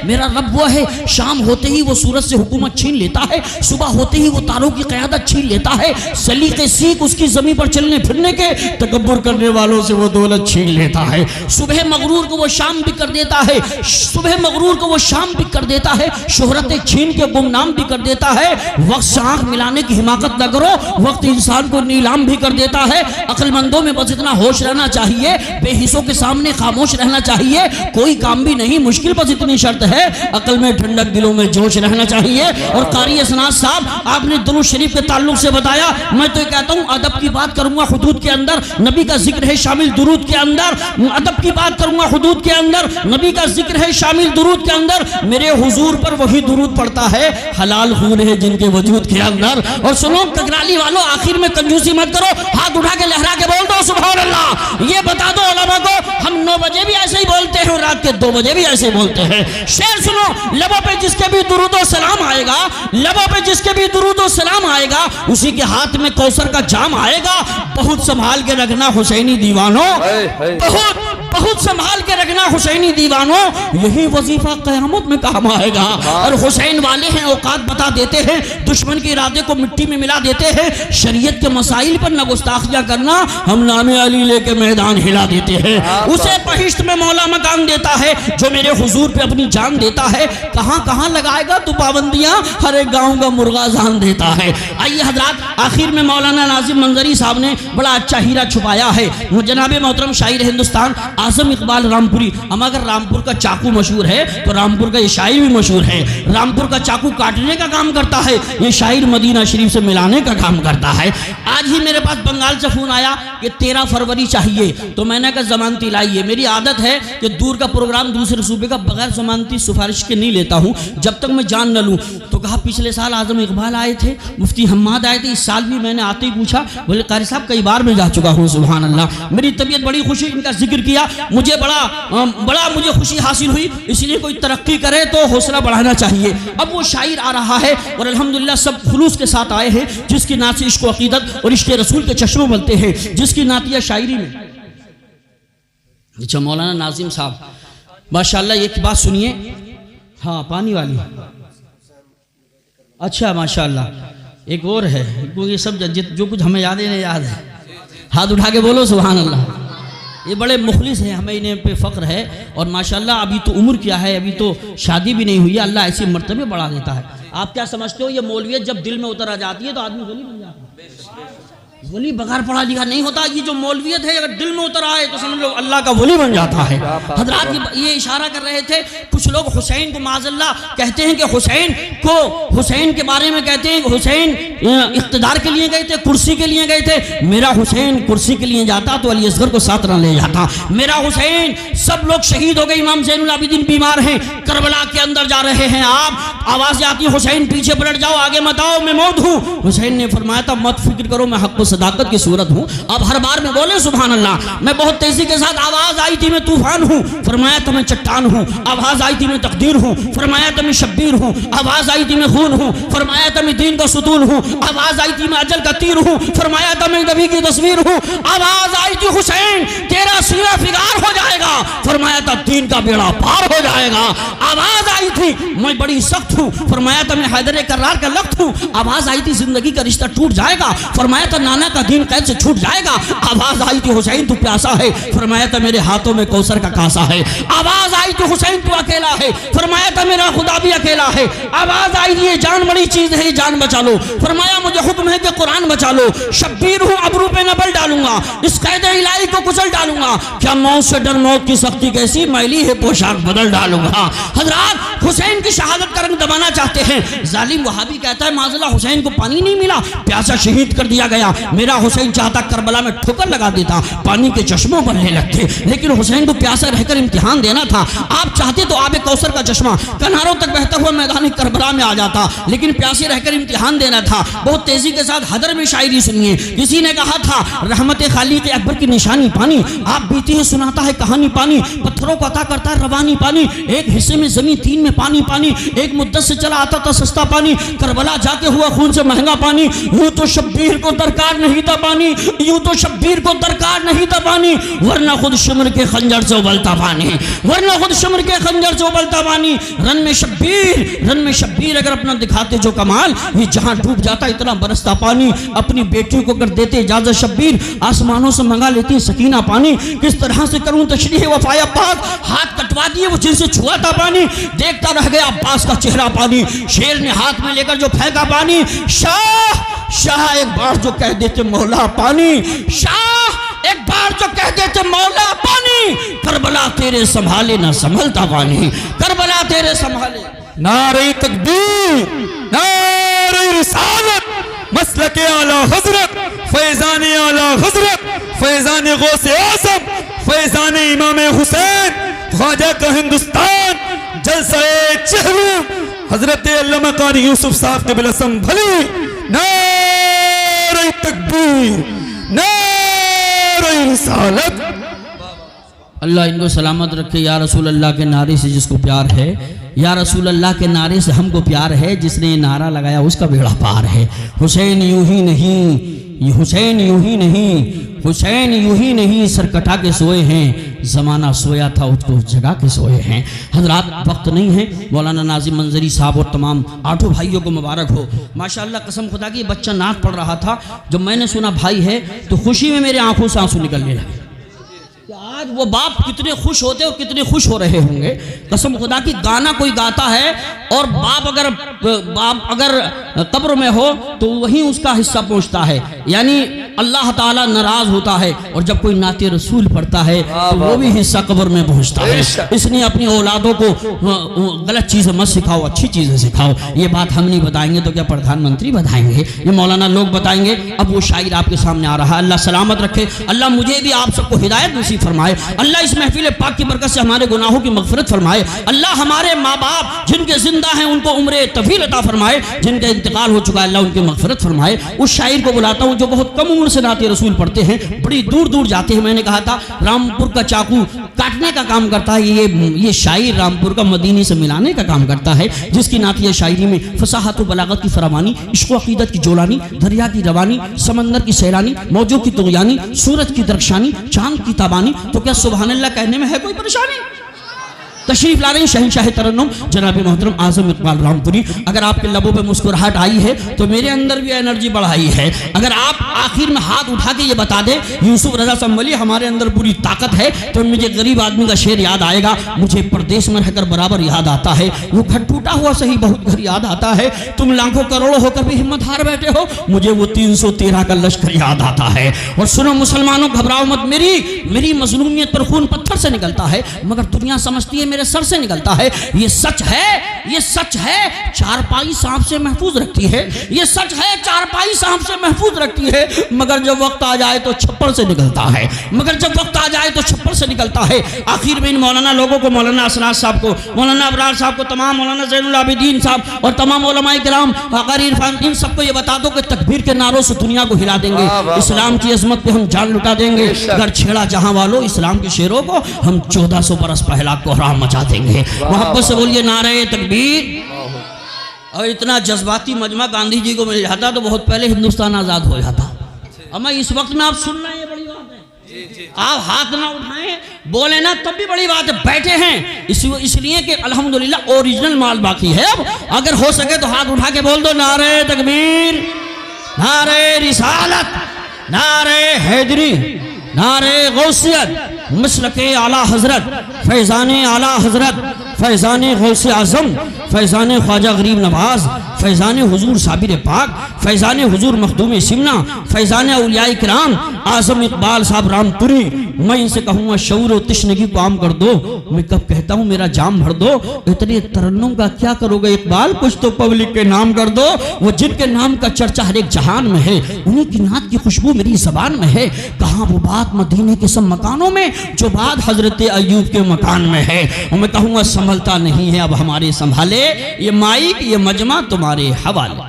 मेरा रब वो है, शाम होते ही वो सूरज से हुकूमत छीन लेता है, सुबह होते ही वो तारों की क़यादत छीन लेता है, सलीके सीख उसकी ज़मीन पर चलने फिरने के, तकब्बुर करने वालों से वो दौलत छीन लेता है। सुबह मगरूर को वो शाम भी कर देता है, सुबह मगरूर को वो शाम भी कर देता है, शोहरतें छीन के गुमनाम भी कर देता है। वक्त से आँख मिलाने की हिमाकत न करो, वक्त इंसान को नीलाम भी कर देता है। अक्लमंदों में बस इतना होश रहना चाहिए, बेहिसों के सामने खामोश रहना चाहिए, कोई काम भी नहीं मुश्किल, बस इतनी शर्त है अकल में ठंडक दिलों में जोश रहना चाहिए। और कारी असनाद साहब आपने दुरूद शरीफ के ताल्लुक से बताया, मैं तो कहता हूँ अदब की बात करूंगा हुदूद के अंदर, नबी का जिक्र है शामिल दुरूद के अंदर। अदब की बात करूंगा हुदूद के अंदर, नबी का जिक्र है शामिल दुरूद के अंदर। मेरे हुजूर पर वही दुरूद पड़ता है हलाल खून है जिनके वजूद के अंदर। और सुनो ककराली वालों, आखिर में कंजूसी मत करो, हाथ उठा के लहरा के बोल दो सुभान अल्लाह। ये बता दो उलमा को, हम 9 बजे भी ऐसे ही बोलते हैं और रात के 2 बजे भी ऐसे बोलते हैं। शेर सुनो, लबों पे जिसके भी दुरूद और सलाम आएगा, लबों पे जिसके भी दुरूद और सलाम आएगा, उसी के हाथ में कौसर का जाम आएगा। बहुत संभाल के रखना हुसैनी दीवानों, बहुत संभाल के रखना हुसैनी दीवानों, यही वजीफा क़यामत में काम आएगा। और हुसैन वाले हैं औकात बता देते हैं, दुश्मन के इरादे को मिट्टी में मिला देते हैं। शरीयत के मसाइल पर न गुस्ताखियां करना, हम नामे अली लेके मैदान हिला देते हैं। उसे बहिश्त में मौला मकान देता है जो मेरे हुजूर पे अपनी जान देता है। कहां कहां लगाएगा तू पाबंदियां, हर एक गांव का मुर्गा जान देता है। आइए हजरात, आखिर में मौलाना नाजिम मंजरी साहब ने बड़ा अच्छा हीरा छुपाया है। जनाब मोहतरम शायर हिंदुस्तान आजम इकबाल रामपुरी, हम अगर रामपुर का चाकू मशहूर है तो रामपुर का ये शायर भी मशहूर है। रामपुर का चाकू काटने का काम करता है, ये शायर मदीना शरीफ से मिलाने का काम करता है। आज ही मेरे पास बंगाल से फोन आया कि 13 फरवरी चाहिए, तो मैंने कहा जमानती लाइए। मेरी आदत है कि दूर का प्रोग्राम दूसरे सूबे का बगैर जमानती सिफारिश के नहीं लेता हूँ जब तक मैं जान न लूँ। तो कहा पिछले साल आजम इकबाल आए थे, मुफ्ती हम्माद आए थे, इस साल भी मैंने आते ही पूछा, बोले कारी साहब कई बार मैं जा चुका हूँ। सुभान अल्लाह, मेरी तबीयत बड़ी खुशी, इनका जिक्र किया, मुझे बड़ा मुझे खुशी हासिल हुई। इसलिए कोई तरक्की करे तो हौसला बढ़ाना चाहिए। अब वो शायर आ रहा है और अल्हम्दुलिल्लाह सब खुलूस के साथ आए हैं, जिसकी नात से इश्क व अकीदत और इश्क रसूल के चश्मे बनते हैं, जिसकी नातिया शायरी में। अच्छा मौलाना नाजिम साहब माशाल्लाह, एक बात सुनिए। हाँ पानी वाली, अच्छा माशाल्लाह, एक और है, क्योंकि सब जो कुछ हमें याद है याद है। हाथ उठा के बोलो सुभान अल्लाह। ये बड़े मुखलिस हैं, हमें इन्हें पे फ़ख्र है। और माशाल्लाह अभी तो उम्र क्या है, अभी तो शादी भी नहीं हुई है, अल्लाह ऐसे मर्तबे बढ़ा देता है। आप क्या समझते हो, ये मौलवियत जब दिल में उतर आ जाती है तो आदमी वली बन जाता है। वली बगैर पढ़ा लिखा नहीं होता। ये जो मौलवियत है अगर दिल में उतर आए तो समझ लो अल्लाह का वली बन जाता है। हजरात ये इशारा कर रहे थे, कुछ लोग हुसैन को माज़अल्लाह कहते हैं कि हुसैन के बारे में कहते हैं कि हुसैन इख्तिदार के लिए गए थे, कुर्सी के लिए गए थे। मेरा हुसैन कुर्सी के लिए जाता तो अली असगर को साथ न ले जाता। मेरा हुसैन, सब लोग शहीद हो गए, इमाम ज़ैनुल आबिदीन बीमार हैं, करबला के अंदर जा रहे हैं आप, आवाज़ आती है हुसैन पीछे पलट जाओ, आगे मत आओ, मैं मौत हूँ। हुसैन ने फरमाया था मत फिक्र करो, मैं हक सदाकत की सूरत हूँ। अब हर बार में बोले सुभान अल्लाह। मैं बहुत तेजी के साथ, आवाज आई थी मैं तूफान हूँ, फरमाया था मैं चट्टान हूँ। आवाज आई थी मैं तकदीर हूँ, फरमाया था मैं शब्बीर हूँ। आवाज आई थी मैं खून हूँ, फरमाया था मैं दीन का सुतून हूँ। आवाज आई थी मैं अजल का तीर हूँ, फरमाया था मैं नबी की तस्वीर हूँ। आवाज आई थी हुसैन तेरा सीना फिगार हो जाएगा, फरमाया था दीन का बेड़ा पार हो जाएगा। आवाज आई थी मैं बड़ी सख्त हूँ, फरमाया था मैं हैदर करार का लख्त हूँ। आवाज आई थी जिंदगी का रिश्ता टूट जाएगा, फरमाया था नाना का दीन कैद से छूट जाएगा। आवाज आई थी हुसैन तू प्यासा है, फरमाया था मेरे हाथों में कौसर का कासा है। आवाज आई थी हुसैन तू अकेला है, फरमाया था मेरा खुदा भी अकेला है। आवाज आई थी ये जान बड़ी चीज है, ये जान बचा लो, फरमाया मुझे हुक्म है कि कुरान बचा लो। शब्बीर हूँ अबरू पे नबल डालूंगा, इस कैद इलाही को कुचल डालूंगा। क्या मौत से डर, मौत की सख्ती कैसी, मैली है पोशाक बदल डालूंगा। हजरात हुसैन की शहादत का रंग दबाना चाहते हैं। जालिम वहाबी कहता है माज़अल्लाह हुसैन को पानी नहीं मिला, प्यासा शहीद कर दिया गया। मेरा हुसैन चाहता करबला में ठोकर लगा देता, पानी के चश्मों बनने लगते, लेकिन हुसैन को प्यासा रहकर इम्तिहान देना था। आप चाहते तो आबे कौसर का चश्मा किनारों तक बहता हुआ मैदान करबला में आ जाता, लेकिन प्यासे रहकर इम्तिहान देना था। बहुत तेजी के साथ हदर में शायरी सुनिए। किसी ने कहा था रहमत खालिक अकबर की निशानी पानी, आप बीती है सुनाता है कहानी पानी, पत्थरों को अता करता है रवानी पानी। एक हिस्से में जमीन, तीन में पानी पानी, एक मुद्दत एटस से चला आता था सस्ता पानी, करबला जाके हुआ खून से महंगा पानी। यूं तो शब्बीर को दरकार नहीं था पानी, यूं तो शब्बीर को दरकार नहीं था पानी, वरना खुद शिमर के खंजर से उबलता पानी, वरना खुद शिमर के खंजर से उबलता पानी। रन में शब्बीर अगर अपना दिखाते जो कमाल, ये जहां डूब जाता इतना बरसता पानी। अपनी बेटी को कर देते इजाजत शब्बीर, आसमानों से मंगा लेती सकीना पानी। किस तरह से करूं तशरीह वफाया पाक, हाथ कटवा दिए वो जिनसे छुआ था पानी। देखता रह गया अब्बास का चेहरा पानी, शेर ने हाथ में लेकर जो फेंका पानी। शाह एक बार जो कह देते मौला पानी, शाह एक बार जो कह देते मौला पानी। करबला तेरे संभाले ना संभलता पानी, करबला तेरे संभाले। नारे तकबीर, नारे रिसालत, मसलके आला हजरत, फैजाने आला हजरत, फैजाने गौसे आज़म, फैजाने इमाम हुसैन, ख्वाजा का हिंदुस्तान, जलसाए चहलू, हजरत अल्लामा कारी यूसुफ साहब के बिलसम भली। नारे तकबीर, नारे रिसालत। अल्लाह इनको सलामत रखे। या रसूल अल्लाह के नारे से जिसको प्यार है, या रसूल अल्लाह के नारे से हमको प्यार है, जिसने ये नारा लगाया उसका बेड़ा पार है। हुसैन यूं ही नहीं, हुसैन यूं ही नहीं, हुसैन यूं ही नहीं, सर कटा के सोए हैं, ज़माना सोया था उसको जगा के सोए हैं। हजरात वक्त नहीं है, मौलाना नाजिम मंजरी साहब और तमाम 8 भाइयों को मुबारक हो। माशाअल्लाह कसम खुदा की बच्चा नात पढ़ रहा था, जब मैंने सुना भाई है तो खुशी में मेरे आंखों से आंसू निकलने लगे। आज वो बाप कितने खुश होते और कितने खुश हो रहे होंगे। कसम खुदा की गाना कोई गाता है और बाप अगर कब्र में हो तो वहीं उसका हिस्सा पहुंचता है, यानी अल्लाह ताला नाराज होता है। और जब कोई नाते रसूल पढ़ता है तो वो भी हिस्सा कब्र में पहुंचता है। इसलिए अपनी औलादों को गलत चीज़ें मत सिखाओ, अच्छी चीज़ें सिखाओ। ये बात हम नहीं बताएंगे तो क्या प्रधानमंत्री बताएंगे, ये मौलाना लोग बताएंगे। अब वो शायर आपके सामने आ रहा है। अल्लाह सलामत रखे, अल्लाह मुझे भी आप सबको हिदायत नसीब फरमाए। अल्लाह इस महफिल पाक की बरकत से हमारे गुनाहों की मगफिरत फरमाए। अल्लाह हमारे माँ बाप जिनके जिंदा हैं उनको उम्र तवील अता फरमाए, जिनका इंतकाल हो चुका है अल्लाह उनकी मगफिरत फरमाए। उस शायर को बुलाता हूँ जो बहुत कम उम्र से नाते रसूल पढ़ते हैं, बड़ी दूर दूर जाते हैं। मैंने कहा था रामपुर का चाकू काटने का काम करता है ये शायर, रामपुर का मदीने से मिलाने का काम करता है, जिसकी नातिया शायरी में फसाहत व बलागत की फरावानी, इश्क व अकीदत की जोलानी, दरिया की रवानी, समंदर की सैलानी, मौजों की तुगयानी, सूरज की दरख्शानी, चांद की ताबानी। तो क्या सुभान अल्लाह कहने में है कोई परेशानी? तशरीफ ला रहे हैं शहंशाह तरन्नुम जनाब मोहतरम आज़म इकबाल रामपुरी। अगर आपके लबों पे मुस्कुराहट आई है तो मेरे अंदर भी एनर्जी बढ़ाई है। अगर आप आखिर में हाथ उठा के ये बता दें यूसुफ रजा संभली हमारे अंदर पूरी ताकत है, तो मुझे गरीब आदमी का शेर याद आएगा। मुझे परदेश में रहकर बराबर याद आता है, वो घर टूटा हुआ सही बहुत घर याद आता है। तुम लाखों करोड़ों होकर भी हिम्मत हार बैठे हो, मुझे वो 313 का लश्कर याद आता है। और सुनो मुसलमानों घबराओ मत, मेरी मजलूमियत पर खून पत्थर से निकलता है, मगर दुनिया समझती है मेरे सर से निकलता है। ये सच है, ये सच है, चारपाई सांप से महफूज रखती है। ये सच है, चारपाई सांप से महफूज रखती है, मगर जब वक्त आ जाए तो छप्पर से निकलता है, मगर जब वक्त आ जाए तो छप्पर से निकलता है। आखिर में इन मौलाना लोगों को, मौलाना असराज साहब को, मौलाना अबरार साहब को, तमाम मौलाना ज़ैनुल आबिदीन साहब और तमाम उलमाए किराम, कारी इरफान, इन सबको ये बता दो कि तकबीर के नारों से दुनिया को हिला देंगे, इस्लाम की अजमत पे हम जान लुटा देंगे। अगर छेड़ा जहां वालों इस्लाम के शेरों को, हम 1400 बरस पहला कोहराम मचा देंगे। मोहब्बत से बोलिए नारे तकबीर। और इतना जज्बाती मजमा गांधी जी को मिल जाता तो बहुत पहले हिंदुस्तान आजाद हो जाता। अम्मा इस वक्त में आप सुन रहे हैं, ये बड़ी बात है। आप हाथ ना उठाएं, बोले ना तब भी बड़ी बात है। बैठे हैं इसलिए कि अल्हम्दुलिल्लाह ओरिजिनल माल बाकी है। अब अगर हो सके तो हाथ उठा के बोल दो नारे तकबीर, नारे रिसालत, नारे हैदरी, नारे गौसियत, मसलके आला हजरत, फैज़ाने आला हजरत, फैज़ाने गौसे आज़म, फैज़ाने ख्वाजा गरीब नवाज, फैज़ाने हुजूर साबिर पाक, फैज़ाने हुजूर मखदूम सिमना, फैज़ाने औलियाए किराम आज़म इकबाल साहब रामपुरी। मैं इनसे कहूँगा शऊर और तिश्नगी को आम कर दो। मैं कब कहता हूँ मेरा जाम भर दो। इतने तरन्नुम का क्या करोगे इकबाल, कुछ तो पब्लिक के नाम कर दो। वो जिनके नाम का चर्चा हर एक जहान में है, उन्हीं की नात की खुशबू मेरी ज़बान में है। कहाँ वो बात मदीने के सब मकानों में जो बात हजरत अय्यूब के मकान में है। और मैं कहूँगा संभलता नहीं है अब हमारे संभाले, ये माइक ये मजमा तुम्हारे हवाले।